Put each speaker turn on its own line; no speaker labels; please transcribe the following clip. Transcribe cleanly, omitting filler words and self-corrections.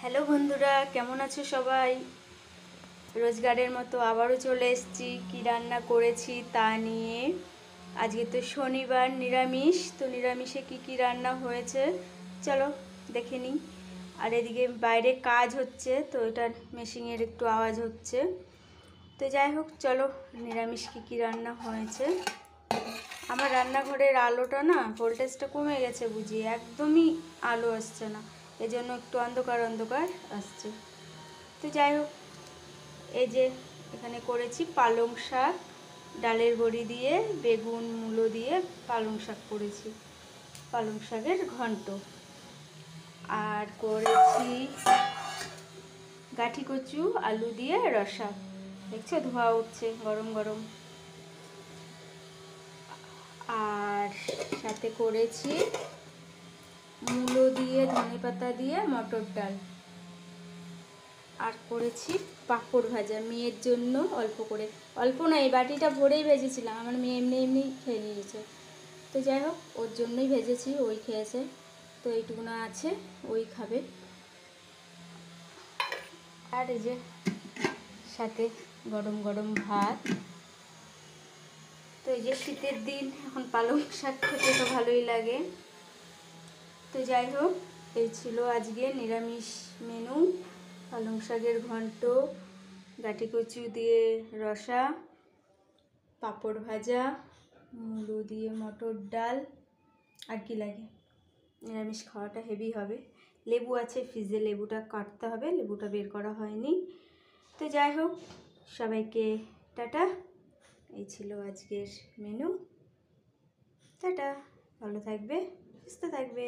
Hello বন্ধুরা, কেমন আছো সবাই? রোজগারের মতো আবারও চলে এসেছি কি রান্না করেছি তা নিয়ে। আজকে তো শনিবার, নিরামিষ। তো নিরামিষে কি রান্না হয়েছে চলো দেখে নিই। আর এদিকে বাইরে কাজ হচ্ছে, তো এটা মেশিনের একটু আওয়াজ হচ্ছে। তো যাই হোক, চলো নিরামিষ কি রান্না হয়েছে। আমার রান্নাঘরের আলোটা না, ভোল্টেজটা কমে গেছে বুঝি, একদমই আলো আসছে না, এজন্য একটু অন্ধকার অন্ধকার আসছে। তো যাই হোক, এই যে এখানে করেছি পালং শাক, ডালের বড়ি দিয়ে, বেগুন মূলো দিয়ে পালং শাক করেছি, পালং শাকের ঘন্ট। আর করেছি গাঠি কচু আলু দিয়ে রসা। দেখছো ধোয়া উঠছে গরম গরম। আর সাথে করেছি মূলো দিয়ে, ধনেপাতা দিয়ে মটর ডাল। আর করেছি পাঁপড় ভাজা মেয়ের জন্য, অল্প করে, অল্প না, এই বাটিটা ভরেই ভেজেছিলাম, আমার মেয়ে এমনি এমনি খেয়ে নিয়েছে। তো যাই হোক, ওর জন্যই ভেজেছি, ওই খেয়েছে, তো এইটুকুনা আছে, ওই খাবে। আর এই যে সাথে গরম গরম ভাত। তো এই যে শীতের দিন, এখন পালং শাক খেতে তো ভালোই লাগে। তো যাই হোক, এই ছিল আজকে নিরামিষ মেনু। পালং শাকের ঘন্ট, গাঠি কচু দিয়ে রসা, পাঁপড় ভাজা, মূলো দিয়ে মটর ডাল। আর কি লাগে, নিরামিষ খাওয়াটা হেভি হবে। লেবু আছে ফ্রিজে, লেবুটা কাটতে হবে, লেবুটা বের করা হয়নি। তো যাই হোক, সবাইকে টাটা। এই ছিল আজকের মেনু। টাটা, ভালো থাকবে, সুস্থ থাকবে।